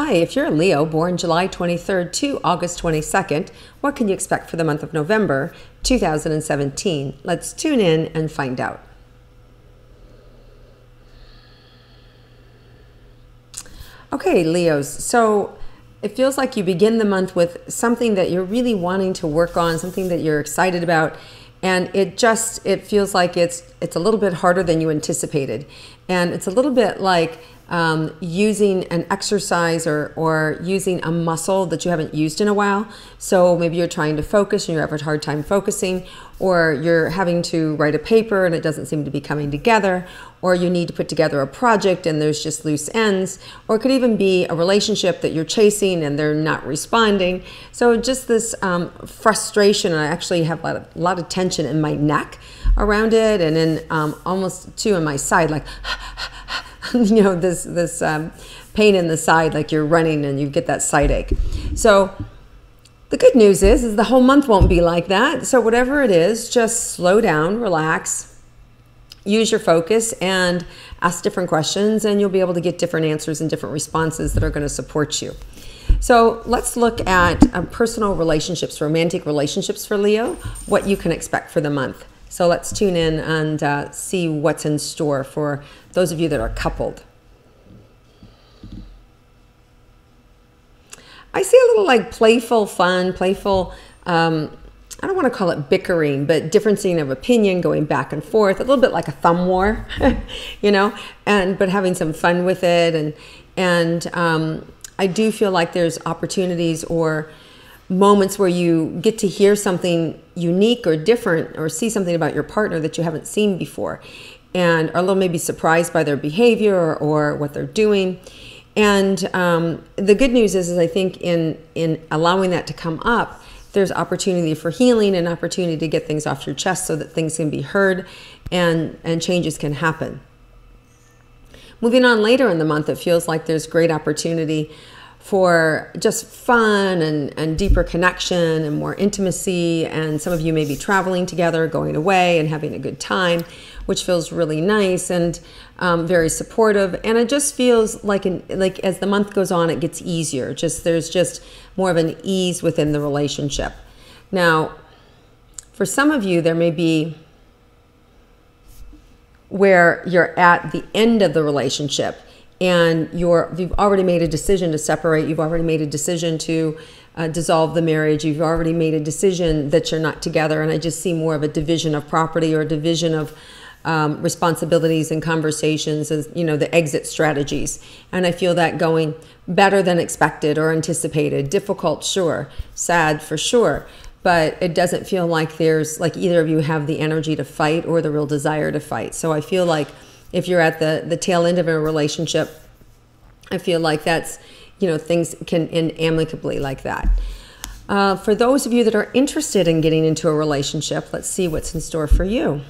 Hi, if you're a Leo born July 23rd to August 22nd, what can you expect for the month of November 2017? Let's tune in and find out. Okay, Leos, so it feels like you begin the month with something that you're really wanting to work on, something that you're excited about, and it feels like it's a little bit harder than you anticipated. And it's a little bit like using an exercise or using a muscle that you haven't used in a while. So maybe you're trying to focus and you have a hard time focusing, or you're having to write a paper and it doesn't seem to be coming together, or you need to put together a project and there's just loose ends, or it could even be a relationship that you're chasing and they're not responding. So just this frustration, and I actually have a lot of tension in my neck around it, and then almost too in my side, like you know, this pain in the side, like you're running and you get that side ache. So the good news is the whole month won't be like that. So whatever it is, just slow down, relax, use your focus, and ask different questions, and you'll be able to get different answers and different responses that are going to support you. So let's look at personal relationships, romantic relationships for Leo, what you can expect for the month. So let's tune in and see what's in store for those of you that are coupled. I see a little like playful fun, playful, I don't want to call it bickering, but differencing of opinion, going back and forth, a little bit like a thumb war, you know, but having some fun with it. And I do feel like there's opportunities or moments where you get to hear something unique or different, or see something about your partner that you haven't seen before, and are a little maybe surprised by their behavior or what they're doing. And the good news is I think in allowing that to come up, there's opportunity for healing and opportunity to get things off your chest so that things can be heard and changes can happen. Moving on later in the month, it feels like there's great opportunity for just fun and deeper connection and more intimacy. And some of you may be traveling together, going away and having a good time, which feels really nice and very supportive. And it just feels like as the month goes on, it gets easier. There's just more of an ease within the relationship. Now, for some of you, there may be where you're at the end of the relationship and you've already made a decision to separate. You've already made a decision to dissolve the marriage. You've already made a decision that you're not together. And I just see more of a division of property or a division of responsibilities and conversations, as you know, the exit strategies. And I feel that going better than expected or anticipated. Difficult, sure. Sad, for sure. But it doesn't feel like there's like either of you have the energy to fight or the real desire to fight. So I feel like if you're at the tail end of a relationship, I feel like that's, you know, things can end amicably like that. For those of you that are interested in getting into a relationship, let's see what's in store for you.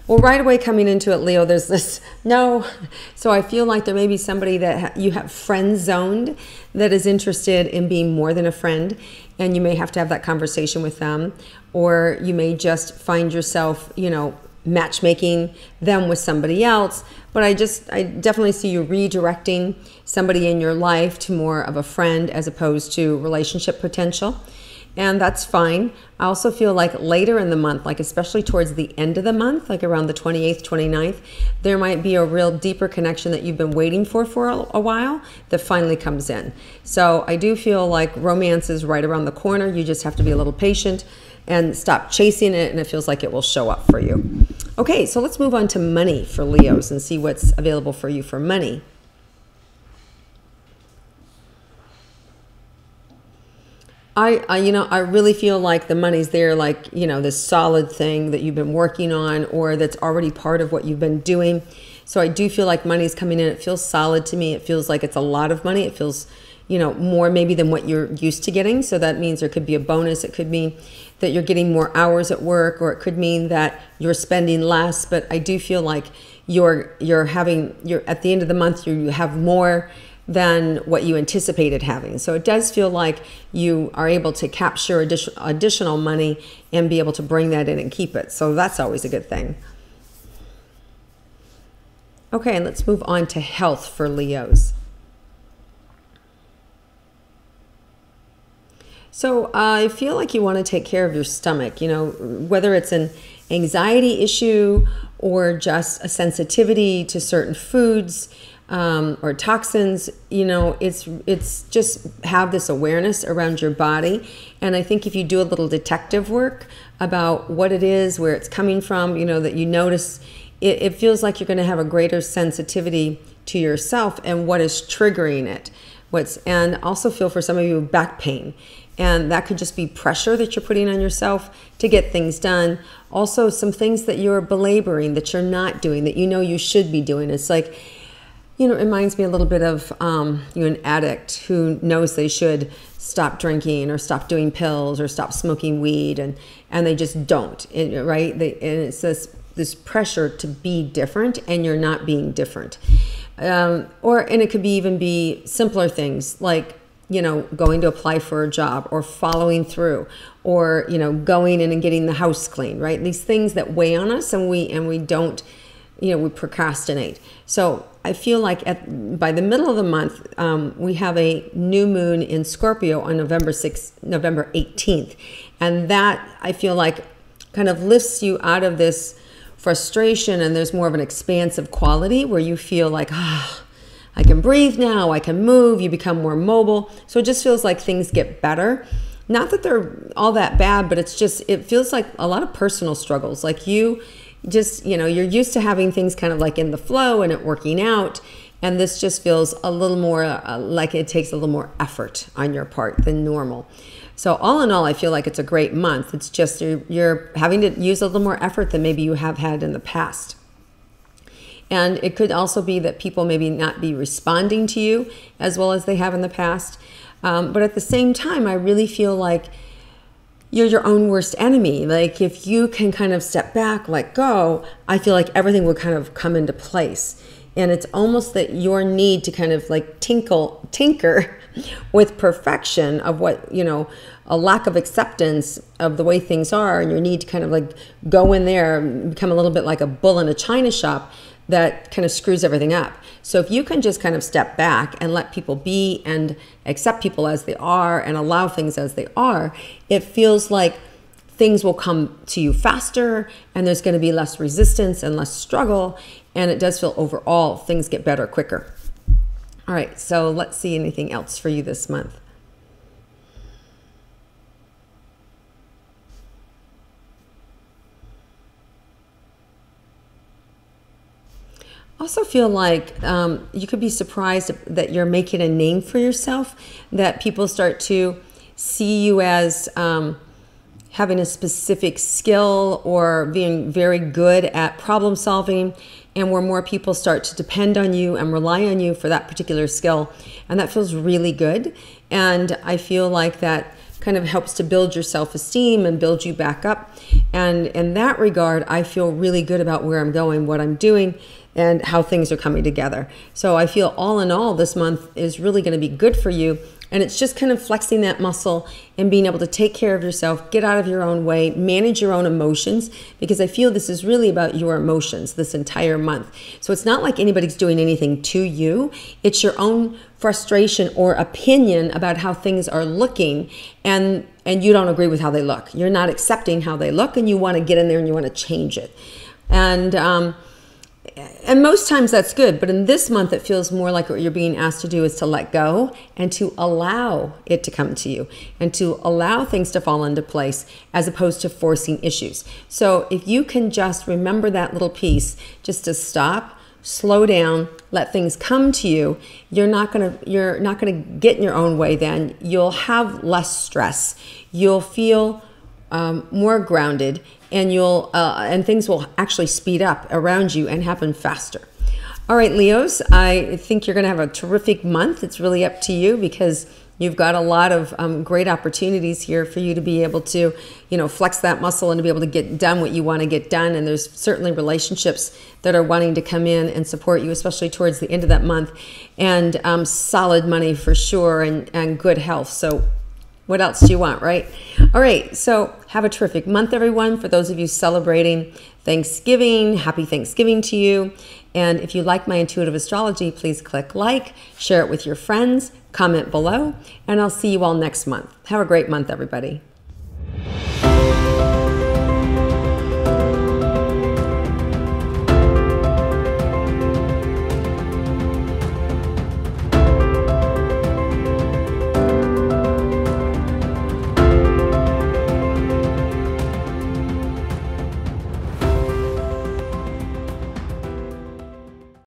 Well, right away coming into it, Leo, there's this no. So I feel like there may be somebody that you have friend zoned that is interested in being more than a friend, and you may have to have that conversation with them, or you may just find yourself, you know, matchmaking them with somebody else. But I definitely see you redirecting somebody in your life to more of a friend as opposed to relationship potential. And that's fine. I also feel like later in the month, like especially towards the end of the month, like around the 28th, 29th, there might be a real deeper connection that you've been waiting for a while that finally comes in. So I do feel like romance is right around the corner. You just have to be a little patient and stop chasing it, and it feels like it will show up for you. Okay, so let's move on to money for Leos and see what's available for you for money. I really feel like the money's there, like, you know, this solid thing that you've been working on or that's already part of what you've been doing. So I do feel like money's coming in. It feels solid to me. It feels like it's a lot of money. It feels, you know, more maybe than what you're used to getting. So that means there could be a bonus. It could mean that you're getting more hours at work, or it could mean that you're spending less. But I do feel like you're at the end of the month, you have more than what you anticipated having. So it does feel like you are able to capture additional money and be able to bring that in and keep it. So that's always a good thing. Okay, and let's move on to health for Leos. So I feel like you want to take care of your stomach, whether it's an anxiety issue or just a sensitivity to certain foods or toxins, it's just have this awareness around your body. And I think if you do a little detective work about what it is, where it's coming from, that you notice, it feels like you're going to have a greater sensitivity to yourself and what is triggering it. And also feel for some of you back pain. And that could just be pressure that you're putting on yourself to get things done. Also, some things that you're belaboring, that you're not doing, that you should be doing. It's like, it reminds me a little bit of an addict who knows they should stop drinking or stop doing pills or stop smoking weed, and they just don't, right? And it's this pressure to be different, and you're not being different. And it could even be simpler things like, going to apply for a job or following through or, going in and getting the house clean, right? These things that weigh on us and we don't, we procrastinate. So I feel like by the middle of the month, we have a new moon in Scorpio on November 18th. And that I feel like kind of lifts you out of this frustration, and there's more of an expansive quality where you feel like, I can breathe now, I can move, you become more mobile. So it just feels like things get better. Not that they're all that bad, but it feels like a lot of personal struggles. Like you just, you're used to having things kind of like in the flow and it working out. And this just feels a little more like it takes a little more effort on your part than normal. So all in all, I feel like it's a great month. It's just you're having to use a little more effort than maybe you have had in the past. And it could also be that people maybe not be responding to you as well as they have in the past. But at the same time, I really feel like you're your own worst enemy. Like if you can kind of step back, let go, I feel like everything would kind of come into place. And it's almost that your need to kind of like tinker with perfection of what, a lack of acceptance of the way things are, and your need to kind of like go in there and become a little bit like a bull in a china shop, that kind of screws everything up. So if you can just kind of step back and let people be and accept people as they are and allow things as they are, it feels like things will come to you faster, and there's going to be less resistance and less struggle, and it does feel overall things get better quicker. All right, so let's see anything else for you this month. Also feel like you could be surprised that you're making a name for yourself, that people start to see you as having a specific skill or being very good at problem solving, and where more people start to depend on you and rely on you for that particular skill. And that feels really good. And I feel like that kind of helps to build your self-esteem and build you back up. And in that regard, I feel really good about where I'm going, what I'm doing, and how things are coming together. So I feel all in all, this month is really going to be good for you. And it's just kind of flexing that muscle and being able to take care of yourself, get out of your own way, manage your own emotions, because I feel this is really about your emotions this entire month. So it's not like anybody's doing anything to you. It's your own frustration or opinion about how things are looking, and you don't agree with how they look. You're not accepting how they look, and you want to get in there and you want to change it. And most times that's good, but in this month it feels more like what you're being asked to do is to let go and to allow it to come to you and to allow things to fall into place as opposed to forcing issues. So if you can just remember that little piece, just to stop, slow down, let things come to you, you're not gonna get in your own way then. You'll have less stress. You'll feel more grounded, and things will actually speed up around you and happen faster. All right, Leos, I think you're going to have a terrific month. It's really up to you, because you've got a lot of great opportunities here for you to be able to, flex that muscle and to be able to get done what you want to get done. And there's certainly relationships that are wanting to come in and support you, especially towards the end of that month, and solid money for sure, and good health. So what else do you want, right? All right, so have a terrific month, everyone. For those of you celebrating Thanksgiving, happy Thanksgiving to you. And if you like my intuitive astrology, please click like, share it with your friends, comment below, and I'll see you all next month. Have a great month, everybody.